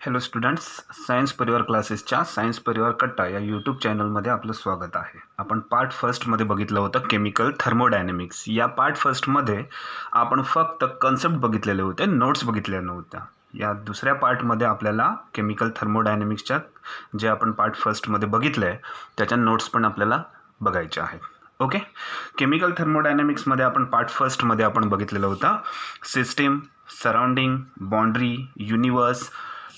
Hello students, science परिवार क्लासेसच्या science परिवार कट्टा या यूट्यूब चॅनलमध्ये आपलं स्वागत आहे. आपण पार्ट फर्स्टमध्ये बघितलं होतं केमिकल थर्मोडायनॅमिक्स. या पार्ट फर्स्टमध्ये आपण फक्त कन्सेप्ट बघितलेले होते, नोट्स बघितलेल्या नव्हत्या. या दुसऱ्या पार्टमध्ये आपल्याला केमिकल थर्मोडायनॅमिक्सच्या जे आपण पार्ट फर्स्टमध्ये बघितलं आहे त्याच्या नोट्स पण आपल्याला बघायच्या आहेत. ओके, केमिकल थर्मोडायनॅमिक्समध्ये आपण पार्ट फर्स्टमध्ये आपण बघितलेलं होतं system, surrounding, boundary, universe,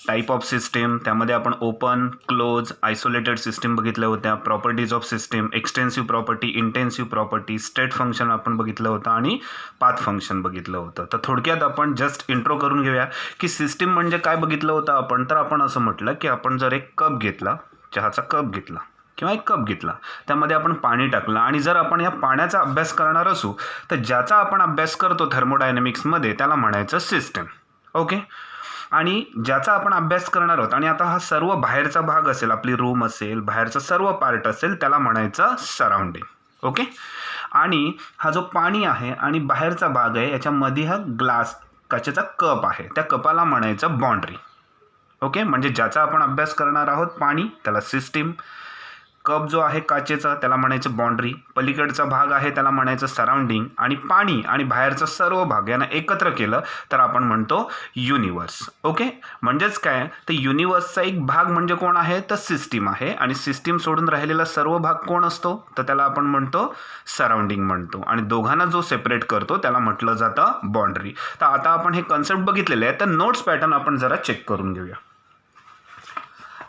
type of system. त्यामध्ये आपण ओपन, क्लोज, आयसोलेटेड सिस्टीम बघितल्या होत्या. Properties of system, extensive property, intensive property, state function आपण बघितलं होतं आणि पाथ फंक्शन बघितलं होतं. तर थोडक्यात आपण जस्ट इंट्रो करून घेऊया की सिस्टीम म्हणजे काय बघितलं होतं आपण. तर आपण असं म्हटलं की आपण जर एक कप घेतला, चहाचा कप घेतला किंवा एक कप घेतला, त्यामध्ये आपण पाणी टाकलं आणि जर आपण या पाण्याचा अभ्यास करणार असू तर ज्याचा आपण अभ्यास करतो थर्मोडायनॅमिक्समध्ये त्याला म्हणायचं सिस्टीम. ओके, आणि ज्याचा आपण अभ्यास करणार आहोत आणि आता हा सर्व बाहेरचा भाग असेल, आपली रूम असेल, बाहेरचा सर्व पार्ट असेल, त्याला म्हणायचं सराउंडिंग. ओके, आणि हा जो पाणी आहे आणि बाहेरचा भाग आहे याच्यामध्ये हा ग्लास, काचेचा कप आहे, त्या कपाला म्हणायचं बाउंड्री. ओके, म्हणजे ज्याचा आपण अभ्यास करणार आहोत पाणी त्याला सिस्टीम, कप जो आहे काचेचा त्याला म्हणायचं बाउंड्री, पलीकडचा भाग आहे त्याला म्हणायचं सराउंडिंग, आणि पाणी आणि बाहेरचा सर्व भाग यांना एकत्र केलं तर आपण म्हणतो युनिवर्स. ओके, म्हणजेच काय तर युनिवर्सचा एक भाग म्हणजे कोण आहे तर सिस्टीम आहे, आणि सिस्टीम सोडून राहिलेला सर्व भाग कोण असतो तर त्याला आपण म्हणतो सराउंडिंग म्हणतो, आणि दोघांना जो सेपरेट करतो त्याला म्हटलं जातं बाउंड्री. तर आता आपण हे कन्सेप्ट बघितलेले आहे, तर नोट्स पॅटर्न आपण जरा चेक करून घेऊया.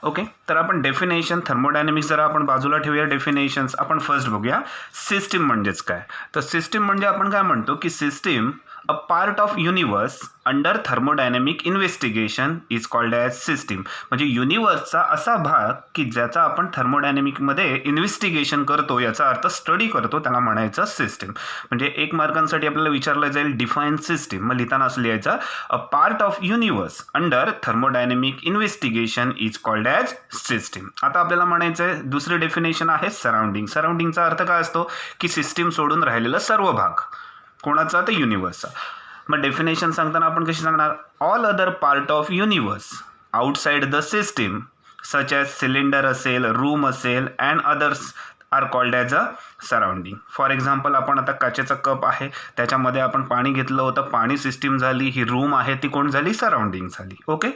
ओके, तर आपण डेफिनेशन थर्मोडायनॅमिक्स जरा आपण बाजूला ठेवूया. डेफिनेशन्स आपण फर्स्ट बघूया. सिस्टीम म्हणजेच काय तर सिस्टीम म्हणजे आपण काय म्हणतो की system a part of universe under thermodynamic investigation is called as system. म्हणजे युनिवर्सचा असा भाग की ज्याचा आपण थर्मोडायनॅमिकमध्ये इन्व्हेस्टिगेशन करतो, याचा अर्थ स्टडी करतो, त्याला म्हणायचं सिस्टीम. म्हणजे 1 मार्कांसाठी आपल्याला विचारलं जाईल डिफाईन सिस्टीम, मग लिहिताना असं लिहायचं a part of universe under thermodynamic investigation is called as system. आता आपल्याला म्हणायचं आहे दुसरी डेफिनेशन आहे सराउंडिंग. सराउंडिंगचा अर्थ काय असतो की सिस्टीम सोडून राहिलेला सर्व भाग, कोणाचा तर युनिवर्सचा. मग डेफिनेशन सांगताना आपण कशी सांगणार, all other part of universe outside the system such as cylinder असेल, रूम असेल and others are called as a surrounding. For example आपण आता काचेचा कप आहे, त्याच्यामध्ये आपण पाणी घेतलं होतं, पाणी सिस्टीम झाली, ही रूम आहे ती कोण झाली सराउंडिंग झाली. ओके,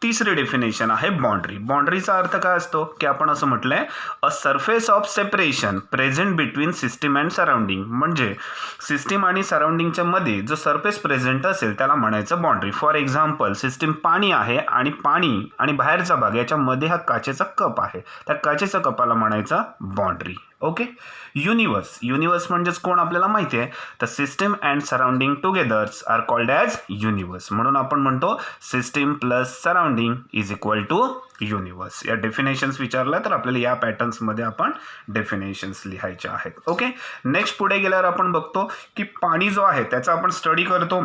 तिसरी डेफिनेशन आहे बाउंड्री. बाउंड्रीचा अर्थ काय असतो की आपण असं म्हटलंय a surface of separation present between system and surrounding. म्हणजे सिस्टीम आणि सराउंडिंगच्या मध्ये जो सरफेस प्रेझेंट असेल त्याला म्हणायचं बाउंड्री. फॉर एक्झाम्पल सिस्टीम पाणी आहे आणि पाणी आणि बाहेरचा भाग याच्यामध्ये हा काचेचा कप आहे, त्या काचेच्या कपाला म्हणायचा बाउंड्री. Okay, universe. युनिवर्स म्हणजेच कोण आपल्याला माहिती आहे तर system and surrounding togethers are called as universe. म्हणून आपण म्हणतो system plus surrounding is equal to universe. या डेफिनेशन्स विचारल्या तर आपल्याला या पॅटर्न्समध्ये आपण डेफिनेशन्स लिहायच्या आहेत. ओके, नेक्स्ट पुढे गेल्यावर आपण बघतो की पाणी जो आहे त्याचा आपण स्टडी करतो,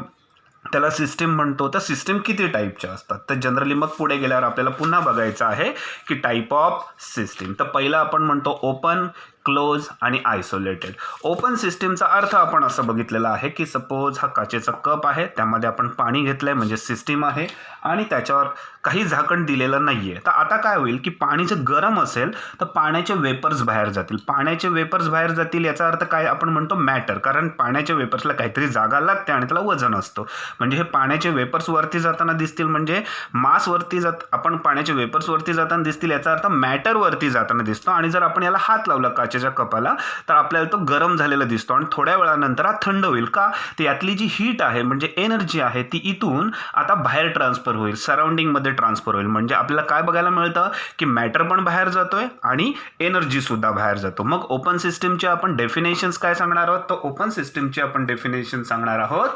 त्याला सिस्टीम म्हणतो. तर सिस्टीम किती टाईपच्या असतात तर जनरली मग पुढे गेल्यावर आपल्याला पुन्हा बघायचं आहे की टाईप ऑफ सिस्टीम. तर पहिलं आपण म्हणतो ओपन, क्लोज आणि आयसोलेटेड. ओपन सिस्टीमचा अर्थ आपण असं बघितलेला आहे की सपोज हा काचेचा कप आहे, त्यामध्ये आपण पाणी घेतलंय म्हणजे सिस्टीम आहे, आणि त्याच्यावर काही झाकण दिलेलं नाहीये. तर आता काय होईल की पाणी जर गरम असेल तर पाण्याचे वेपर्स बाहेर जातील. पाण्याचे वेपर्स बाहेर जातील याचा अर्थ काय आपण म्हणतो मॅटर, कारण पाण्याच्या वेपर्सला काहीतरी जागा लागते आणि त्याला वजन असतो. म्हणजे हे पाण्याचे वेपर्स वरती जाताना दिसतील, म्हणजे मास वरती जात, आपण पाण्याचे वेपर्स वरती जाताना दिसतील याचा अर्थ मॅटर वरती जाताना दिसतो. आणि जर आपण याला हात लावला काचेच्या कपाला तर आपल्याला तो गरम झालेला दिसतो आणि थोड्या वेळानंतर हा थंड होईल. का तर यातली जी हीट आहे म्हणजे एनर्जी आहे ती इथून आता बाहेर ट्रान्सफर होईल, सराउंडिंगमध्ये ट्रान्सफर होईल. म्हणजे आपल्याला काय बघायला मिळतं की मॅटर पण बाहेर जातोय आणि एनर्जी सुद्धा बाहेर जातो. मग ओपन सिस्टीमचे आपण डेफिनेशन्स काय सांगणार आहोत तर ओपन सिस्टीमचे आपण डेफिनेशन सांगणार आहोत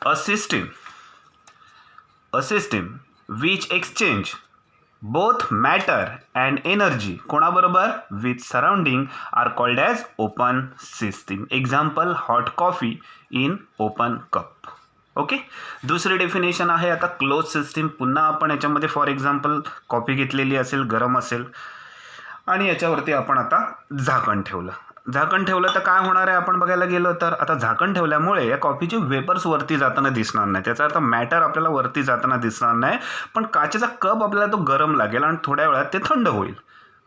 a system which exchange both matter and energy कोणाबरोबर with surrounding are called as open system. Example hot coffee in open cup. Okay, दुसरी डेफिनेशन आहे आता क्लोज सिस्टीम. पुन्हा आपण याच्यामध्ये फॉर एक्झाम्पल कॉफी घेतलेली असेल, गरम असेल आणि याच्यावरती आपण आता झाकण ठेवलं. झाकण ठेवलं तर काय होणार आहे आपण बघायला गेलो तर आता झाकण ठेवल्यामुळे या कॉफीचे वेपर्स वरती जाताना दिसणार नाही, त्याचा अर्थ मॅटर आपल्याला वरती जाताना दिसणार नाही, पण काचेचा कप आपल्याला तो गरम लागेल आणि थोड्या वेळात ते थंड होईल,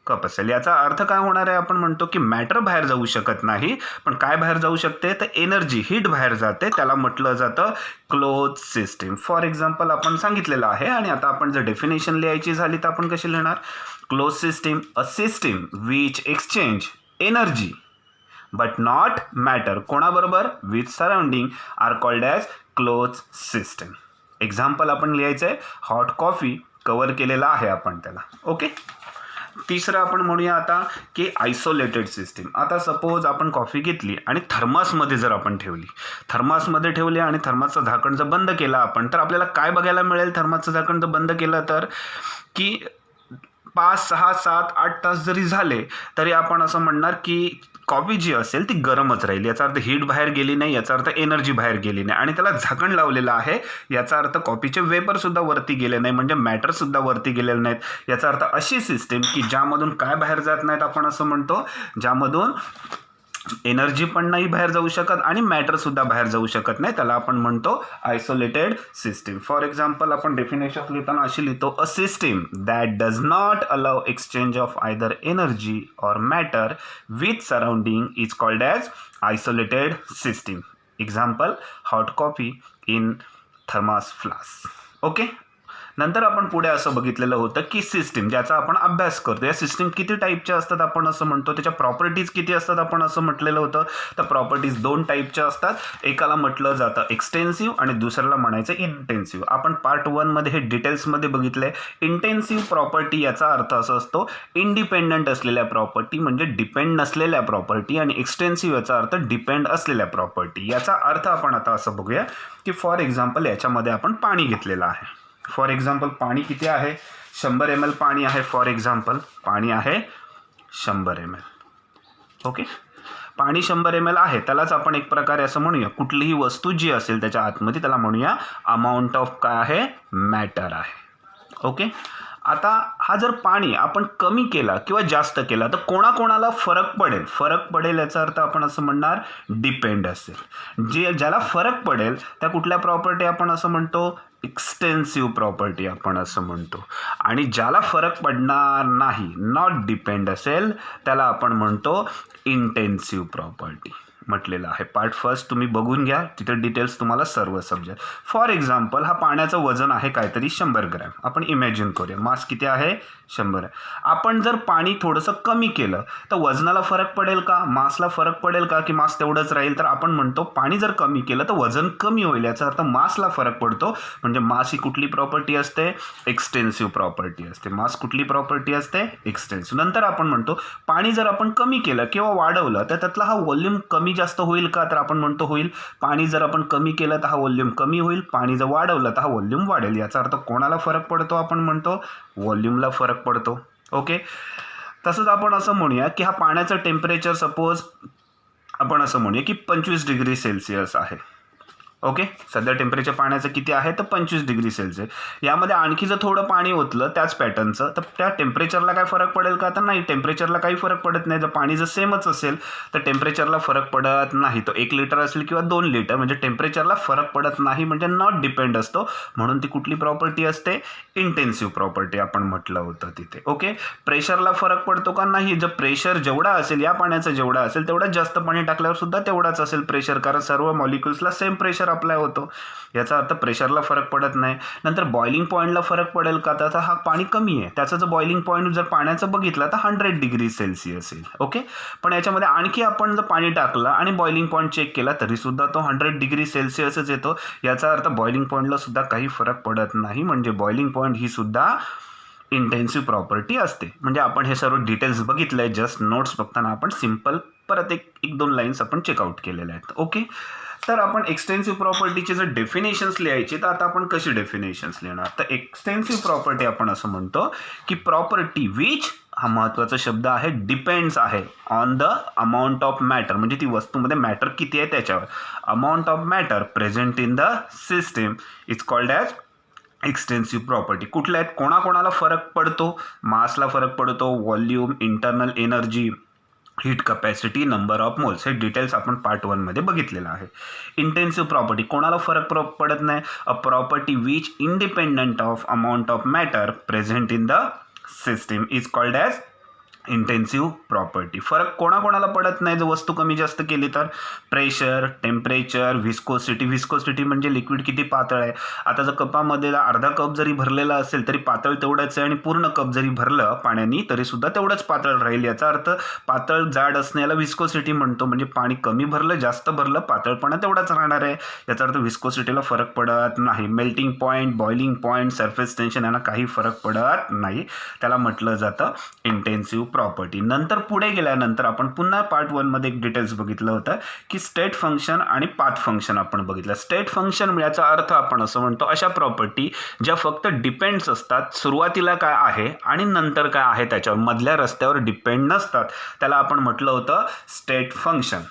कप असेल. याचा अर्थ काय होणार आहे, आपण म्हणतो की मॅटर बाहेर जाऊ शकत नाही, पण काय बाहेर जाऊ शकते तर एनर्जी, हीट बाहेर जाते, त्याला म्हटलं जातं क्लोज सिस्टीम. फॉर एक्झाम्पल आपण सांगितलेलं आहे आणि आता आपण जर डेफिनेशन लिहायची झाली तर आपण कशी लिहिणार, close system a system which exchange energy but not matter कोणाबरोबर with surrounding are called as close system. Example आपण लिहायचं आहे, हॉट कॉफी कवर केलेला आहे आपण त्याला. ओके, तिसरं आपण म्हणूया आता की आयसोलेटेड सिस्टीम. आता सपोज आपण कॉफी घेतली आणि थर्मासमध्ये जर आपण ठेवली आणि थर्मासचं झाकण जर बंद केलं आपण, तर आपल्याला काय बघायला मिळेल, थर्मासचं झाकण जर बंद केलं तर की 5, 6, 7, 8 तास जरी झाले तरी आपण असं म्हणणार की कॉफी जी असेल ती गरमच राहील. याचा अर्थ हीट बाहेर गेली नाही, याचा अर्थ एनर्जी बाहेर गेली नाही, आणि त्याला झाकण लावलेलं आहे, याचा अर्थ कॉफीचे वेपरसुद्धा वरती गेले नाही, म्हणजे मॅटरसुद्धा वरती गेलेले नाहीत. याचा अर्थ अशी सिस्टीम की ज्यामधून काय बाहेर जात नाहीत, आपण असं म्हणतो ज्यामधून एनर्जी पण नाही बाहेर जाऊ शकत आणि मॅटरसुद्धा बाहेर जाऊ शकत नाही, त्याला आपण म्हणतो आयसोलेटेड सिस्टीम. फॉर एक्झाम्पल आपण डेफिनेशन लिहिताना अशी लिहितो, a system that does not allow exchange of either energy or matter with surrounding is called as isolated system. Example hot coffee in thermos flask. Okay, नंतर आपण पुढे असं बघितलेलं होतं की सिस्टीम ज्याचा आपण अभ्यास करतो, या सिस्टीम किती टाईपच्या असतात आपण असं म्हणतो, त्याच्या प्रॉपर्टीज किती असतात आपण असं म्हटलेलं होतं. तर प्रॉपर्टीज 2 टाईपच्या असतात, एकाला म्हटलं जातं एक्सटेन्सिव्ह आणि दुसऱ्याला म्हणायचं इंटेन्सिव्ह. आपण पार्ट 1 मध्ये हे डिटेल्समध्ये बघितलंय. इंटेन्सिव्ह प्रॉपर्टी याचा अर्थ असा असतो इंडिपेंडंट असलेल्या प्रॉपर्टी, म्हणजे डिपेंड नसलेल्या प्रॉपर्टी, आणि एक्सटेन्सिव्ह याचा अर्थ डिपेंड असलेल्या प्रॉपर्टी. याचा अर्थ आपण आता असं बघूया की फॉर एक्झाम्पल याच्यामध्ये आपण पाणी घेतलेलं आहे. फॉर एक्झाम्पल पाणी किती आहे, 100 ml पाणी आहे. फॉर एक्झाम्पल पाणी आहे 100 ml. ओके, पाणी 100 ml आहे, त्यालाच आपण एक प्रकारे असं म्हणूया, कुठलीही वस्तू जी असेल त्याच्या आतमध्ये त्याला म्हणूया अमाऊंट ऑफ काय आहे, मॅटर आहे. ओके, आता हा जर पाणी आपण कमी केला किंवा जास्त केला तर कोणाकोणाला फरक पडेल याचा अर्थ आपण असं म्हणणार डिपेंड असेल. ज्याला फरक पडेल त्या कुठल्या प्रॉपर्टी आपण असं म्हणतो, एक्सटेन्सिव्ह प्रॉपर्टी आपण असं म्हणतो, आणि ज्याला फरक पडणार नाही, नॉट डिपेंड असेल, त्याला आपण म्हणतो इंटेन्सिव्ह प्रॉपर्टी म्हटलेलं आहे. पार्ट 1 तुम्ही बघून घ्या, तिथे डिटेल्स तुम्हाला सर्व समजेल. फॉर एक्झाम्पल हा पाण्याचं वजन आहे काहीतरी 100 ग्रॅम. आपण इमॅजिन करूया मास किती आहे, 100 आहे. आपण जर पाणी थोडंसं कमी केलं तर वजनाला फरक पडेल का, मासला फरक पडेल का, की मास तेवढंच राहील. तर आपण म्हणतो पाणी जर कमी केलं तर वजन कमी होईल, याचा अर्थ मासला फरक पडतो. म्हणजे मास ही कुठली प्रॉपर्टी असते, एक्सटेन्सिव्ह प्रॉपर्टी असते. मास कुठली प्रॉपर्टी असते, एक्सटेन्सिव्ह. नंतर आपण म्हणतो पाणी जर आपण कमी केलं किंवा वाढवलं तर त्यातला हा व्हॉल्यूम कमी जास्त होईल का, तर आपण म्हणतो होईल. पाणी जर आपण कमी केलं तर हा व्हॉल्यूम कमी होईल, पाणी जर वाढवलं तर हा व्हॉल्यूम वाढेल. याचा अर्थ कोणाला फरक पडतो, आपण म्हणतो व्हॉल्यूमला फरक पडतो. ओके, तसंच आपण असं म्हणूया की हा पाण्याचं टेम्परेचर सपोज आपण असं म्हणूया की 25 डिग्री सेल्सिअस आहे. ओके, सध्या टेम्परेचर पाण्याचं किती आहे तर 25 डिग्री सेल्सिअस. यामध्ये आणखी जर थोडं पाणी ओतलं त्याच पॅटर्नचं तर त्या टेम्परेचरला काय फरक पडेल का, तर नाही, टेम्परेचरला काही फरक पडत नाही. जर पाणी जर सेमच असेल तर टेम्परेचरला फरक पडत नाही. तो 1 लिटर असेल किंवा 2 लिटर, म्हणजे टेम्परेचरला फरक पडत नाही, म्हणजे नॉट डिपेंड असतो. म्हणून ती कुठली प्रॉपर्टी असते, इंटेन्सिव्ह प्रॉपर्टी आपण म्हटलं होतं तिथे. ओके, प्रेशरला फरक पडतो का, नाही. जर प्रेशर जेवढा असेल, या पाण्याचं जेवढा असेल तेवढाच जास्त पाणी टाकल्यावर सुद्धा तेवढाच असेल प्रेशर, कारण सर्व मॉलिक्युल्सला सेम प्रेशर अप्लाय होतो. याचा अर्थ प्रेशरला फरक पडत नाही. नंतर बॉइलिंग पॉईंटला फरक पडेल का, तर हा पाणी कमी आहे, त्याचं जर बॉइलिंग पॉईंट जर पाण्याचं बघितलं तर 100 डिग्री सेल्सिअस येईल. ओके, पण याच्यामध्ये आणखी आपण जर पाणी टाकलं आणि बॉइलिंग पॉईंट चेक केला तरी सुद्धा तो 100 डिग्री सेल्सिअसच येतो. याचा अर्थ बॉइलिंग पॉईंटला सुद्धा काही फरक पडत नाही, म्हणजे बॉइलिंग पॉईंट ही सुद्धा इंटेन्सिव्ह प्रॉपर्टी असते. म्हणजे आपण हे सर्व डिटेल्स बघितलंय, जस्ट नोट्स बघताना आपण सिम्पल परत एक 2 लाईन्स आपण चेकआउट केलेल्या आहेत. ओके, तर आपण एक्सटेन्सिव्ह प्रॉपर्टीचे जर डेफिनेशन्स लिहायचे तर आता आपण कशी डेफिनेशन्स लिहिणार, तर एक्सटेन्सिव्ह प्रॉपर्टी आपण असं म्हणतो की प्रॉपर्टी विच, हा महत्त्वाचा शब्द आहे, डिपेंड्स आहे on the amount of matter, म्हणजे ती वस्तूमध्ये मॅटर किती आहे त्याच्यावर. Amount of matter present in the system is called as extensive property. कुठल्या आहेत, कोणाकोणाला फरक पडतो, मासला फरक पडतो, volume, internal energy, heat capacity, number of moles, हे डिटेल्स आपण पार्ट 1 मध्ये बघितलेलं आहे. इंटेन्सिव्ह प्रॉपर्टी कोणाला फरक पडत नाही. A property which independent of amount of matter present in the system is called as intensive property. फरक कोणाकोणाला पडत नाही जर वस्तू कमी जास्त केली तर. Pressure, temperature, व्हिस्कोसिटी. व्हिस्कोसिटी म्हणजे लिक्विड किती पातळ आहे. आता जर कपामध्ये अर्धा कप जरी भरलेला असेल तरी पातळ तेवढंच आहे, आणि पूर्ण कप जरी भरलं पाण्याने तरी सुद्धा तेवढंच पातळ राहील. याचा अर्थ पातळ जाड असण्याला व्हिस्कोसिटी म्हणतो. म्हणजे पाणी कमी भरलं जास्त भरलं पातळपणा तेवढाच राहणार आहे. याचा अर्थ व्हिस्कोसिटीला फरक पडत नाही. Melting point, boiling point, surface tension यांना काही फरक पडत नाही. त्याला म्हटलं जातं इंटेन्सिव्ह प्रॉपर्टी. नंतर पुढे गेल्यानंतर आपण पुन्हा पार्ट 1 मध्ये एक डिटेल्स बघितलं होतं की स्टेट फंक्शन आणि पाथ फंक्शन आपण बघितलं. स्टेट फंक्शन याचा अर्थ आपण असं म्हणतो अशा प्रॉपर्टी ज्या फक्त डिपेंड्स असतात, सुरुवातीला काय आहे आणि नंतर काय आहे त्याच्यावर, मधल्या रस्त्यावर डिपेंड नसतात. त्याला आपण म्हटलं होतं स्टेट फंक्शन.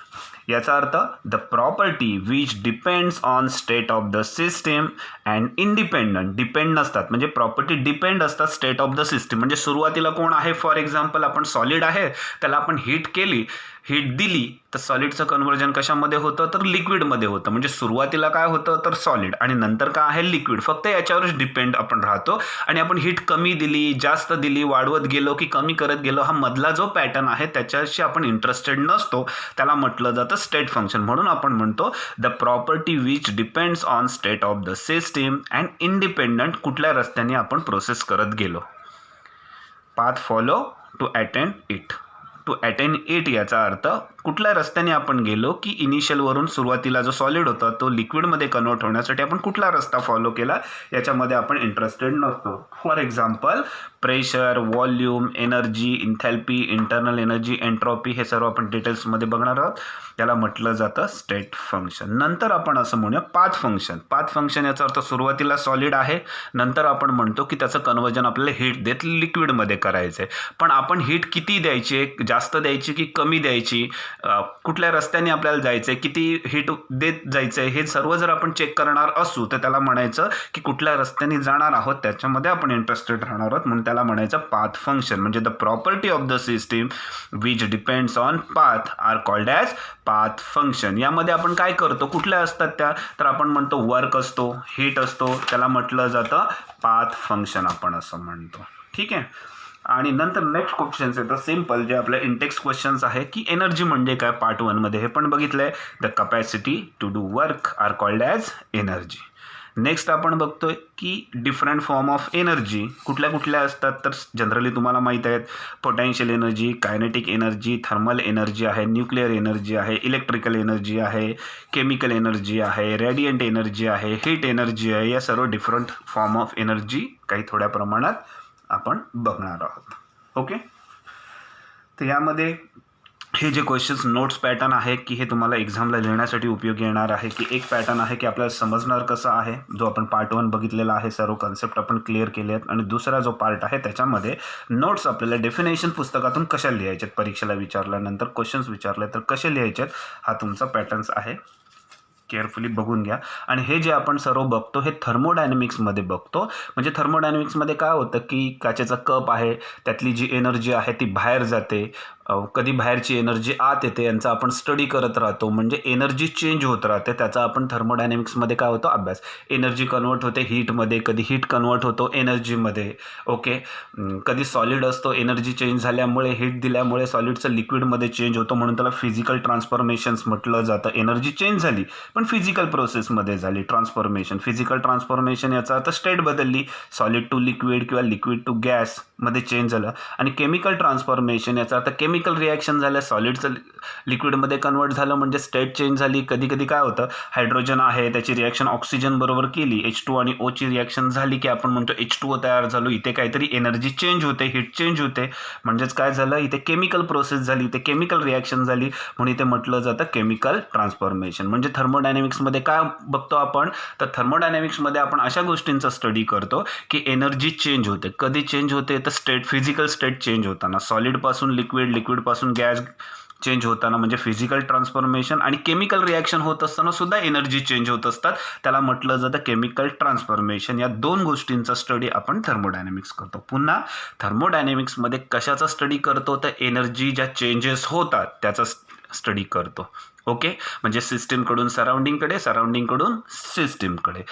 याचा अर्थ the property which depends on state of the system and independent. Depend नसतात म्हणजे प्रॉपर्टी डिपेंड असतात स्टेट ऑफ द सिस्टीम. म्हणजे सुरुवातीला कोण आहे, फॉर एक्झाम्पल आपण सॉलिड आहे, त्याला आपण हीट केली, हीट दिली तर सॉलिडचं कन्व्हर्जन कशामध्ये होतं तर लिक्विडमध्ये होतं. म्हणजे सुरुवातीला काय होतं तर सॉलिड आणि नंतर काय आहे लिक्विड. फक्त याच्यावरच डिपेंड आपण राहतो. आणि आपण हीट कमी दिली, जास्त दिली, वाढवत गेलो की कमी करत गेलो, हा मधला जो पॅटर्न आहे त्याच्याशी आपण इंटरेस्टेड नसतो. त्याला म्हटलं जातं स्टेट फंक्शन. म्हणून आपण म्हणतो the property which depends on state of the system and independent कुठल्या रस्त्याने आपण प्रोसेस करत गेलो. Path follow to attain it. To attain it याचा अर्थ कुठल्या रस्त्याने आपण गेलो की इनिशियलवरून सुरुवातीला जो सॉलिड होता तो लिक्विडमध्ये कन्वर्ट होण्यासाठी आपण कुठला रस्ता फॉलो केला याच्यामध्ये आपण इंटरेस्टेड नसतो. For example pressure, volume, energy, enthalpy, internal energy, entropy, हे सर्व आपण डिटेल्समध्ये बघणार आहोत. त्याला म्हटलं जातं स्टेट फंक्शन. नंतर आपण असं म्हणूया पाथ फंक्शन. पाथ फंक्शन याचा अर्थ सुरुवातीला सॉलिड आहे, नंतर आपण म्हणतो की त्याचं कन्वर्जन आपल्याला हीट देत लिक्विडमध्ये करायचं आहे. पण आपण हीट किती द्यायची, जास्त द्यायची की कमी द्यायची, कुठल्या रस्त्याने आपल्याला जायचं आहे, किती हीट देत जायचं आहे, हे सर्व जर आपण चेक करणार असू तर त्याला म्हणायचं की कुठल्या रस्त्याने जाणार आहोत त्याच्यामध्ये आपण इंटरेस्टेड राहणार आहोत. म्हणून त्याला म्हणायचं पाथ फंक्शन. म्हणजे the property of the system which depends on path are called as path function. यामध्ये आपण काय करतो, कुठल्या असतात त्या, तर आपण म्हणतो वर्क असतो, हीट असतो, त्याला म्हटलं जातं पाथ फंक्शन आपण असं म्हणतो. ठीक आहे. आणि नंतर नेक्स्ट क्वेश्चन्स येतात सिम्पल, जे आपल्या इंटेक्स क्वेश्चन्स आहे की एनर्जी म्हणजे काय पार्ट 1 मध्ये हे पण बघितलंय. The capacity to do work are called as energy. Next आपण बघतोय की डिफरंट फॉर्म ऑफ एनर्जी कुठल्या कुठल्या असतात, तर जनरली तुम्हाला माहीत आहेत potential energy, kinetic energy, thermal energy आहे, न्यूक्लिअर एनर्जी आहे, इलेक्ट्रिकल एनर्जी आहे, केमिकल एनर्जी आहे, रेडियंट एनर्जी आहे, हीट एनर्जी आहे. या सर्व डिफरंट फॉर्म ऑफ एनर्जी काही थोड्या प्रमाणात आपण बघणार आहोत. ओके. तर यामध्ये हे जे क्वेश्चन्स नोट्स पॅटर्न आहे की हे तुम्हाला एक्झामला लिहिण्यासाठी उपयोगी येणार आहे. की एक पॅटर्न आहे की आपल्याला समजणार कसं आहे, जो आपण पार्ट 1 बघितलेला आहे, सर्व कन्सेप्ट आपण क्लिअर केले आहेत. आणि दुसरा जो पार्ट आहे त्याच्यामध्ये नोट्स आपल्याला डेफिनेशन पुस्तकातून कशा लिहायच्यात, परीक्षेला विचारल्यानंतर क्वेश्चन्स विचारले तर कसे लिहायच्यात, हा तुमचा पॅटर्न्स आहे. केअरफुली बघून घ्या. आणि हे जे आपण सर्व बघतो हे थर्मोडायनॅमिक्समध्ये बघतो. म्हणजे थर्मोडायनॅमिक्समध्ये काय होतं की काचेचा कप आहे, त्यातली जी एनर्जी आहे ती बाहेर जाते, कधी बाहेरची एनर्जी आत येते, यांचा आपण स्टडी करत राहतो. म्हणजे एनर्जी चेंज होत राहते, त्याचा आपण थर्मोडायनॅमिक्समध्ये काय होतो अभ्यास. एनर्जी कन्वर्ट होते हीटमध्ये, कधी हीट कन्वर्ट होतो एनर्जीमध्ये. ओके. कधी सॉलिड असतो, एनर्जी चेंज झाल्यामुळे हीट दिल्यामुळे सॉलिडचं लिक्विडमध्ये चेंज होतो, म्हणून त्याला फिजिकल ट्रान्सफॉर्मेशन्स म्हटलं जातं. एनर्जी चेंज झाली पण फिजिकल प्रोसेसमध्ये झाली ट्रान्सफॉर्मेशन. फिजिकल ट्रान्सफॉर्मेशन याचा अर्थ स्टेट बदलली, सॉलिड टू लिक्विड किंवा लिक्विड टू गॅसमध्ये चेंज झालं. आणि केमिकल ट्रान्सफॉर्मेशन याचा अर्थ केमिकल रिॲक्शन झालं, सॉलिडचं लिक्विडमध्ये कन्वर्ट झालं म्हणजे स्टेट चेंज झाली. कधी कधी काय होतं, हायड्रोजन आहे त्याची रिॲक्शन ऑक्सिजन बरोबर केली, H2 आणि O ची रिॲक्शन झाली की आपण म्हणतो H2O तयार झालो. इथे काहीतरी एनर्जी चेंज होते, हीट चेंज होते, म्हणजेच काय झालं, इथे केमिकल प्रोसेस झाली, इथे केमिकल रिॲक्शन झाली, म्हणून इथे म्हटलं जातं केमिकल ट्रान्सफॉर्मेशन. म्हणजे थर्मोडायनॅमिक्समध्ये काय बघतो आपण, तर थर्मोडायनॅमिक्समध्ये आपण अशा गोष्टींचा स्टडी करतो की एनर्जी चेंज होते. कधी चेंज होते तर स्टेट, फिजिकल स्टेट चेंज होताना, सॉलिडपासून लिक्विड, लिक्विडपासून गॅस चेंज होताना म्हणजे फिजिकल ट्रान्सफॉर्मेशन आणि केमिकल रिॲक्शन होत असताना सुद्धा एनर्जी चेंज होत असतात, त्याला म्हटलं जातं केमिकल ट्रान्सफॉर्मेशन. या दोन गोष्टींचा स्टडी आपण थर्मोडायनॅमिक्स करतो. पुन्हा थर्मोडायनॅमिक्समध्ये कशाचा स्टडी करतो, तर एनर्जी ज्या चेंजेस होतात त्याचा स्टडी करतो. ओके, म्हणजे सिस्टीमकडून सराउंडिंगकडे, सराउंडिंगकडून सिस्टीमकडे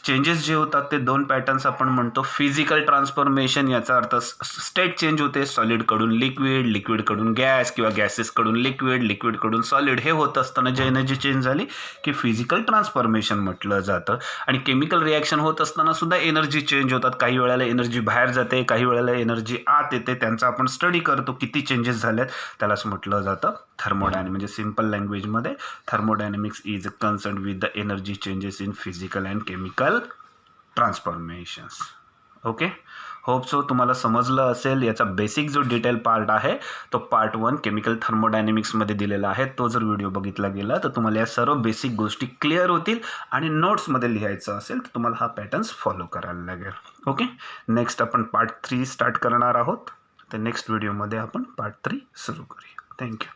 चेंजेस जे होतात ते दोन पॅटर्न्स आपण म्हणतो. फिजिकल ट्रान्सफॉर्मेशन, याचा अर्थ स्टेट चेंज होते, सॉलिडकडून लिक्विड, लिक्विडकडून गॅस किंवा गॅसेसकडून लिक्विड, लिक्विडकडून सॉलिड. हे होत असताना जे एनर्जी चेंज झाली की फिजिकल ट्रान्सफॉर्मेशन म्हटलं जातं. आणि केमिकल रिॲक्शन होत असताना सुद्धा एनर्जी चेंज होतात. काही वेळेला एनर्जी बाहेर जाते, काही वेळेला एनर्जी आत येते. त्यांचा आपण स्टडी करतो किती चेंजेस झालेत, त्यालाच म्हटलं जातं थर्मोडायनॅमिक्स. म्हणजे सिंपल लँग्वेजमध्ये thermodynamics is concern with the energy changes in physical and chemical transformations. Okay, hope so तुम्हाला समजलं असेल. याचा बेसिक जो डिटेल पार्ट आहे तो पार्ट 1 केमिकल थर्मोडायनॅमिक्समध्ये दिलेला आहे. तो जर व्हिडिओ बघितला गेला तर तुम्हाला या सर्व बेसिक गोष्टी क्लिअर होतील. आणि नोट्समध्ये लिहायचं असेल तर तुम्हाला हा पॅटर्न्स फॉलो करायला लागेल. ओके, नेक्स्ट आपण पार्ट 3 स्टार्ट करणार आहोत. तर नेक्स्ट व्हिडिओमध्ये आपण पार्ट 3 सुरू करूया. थँक्यू.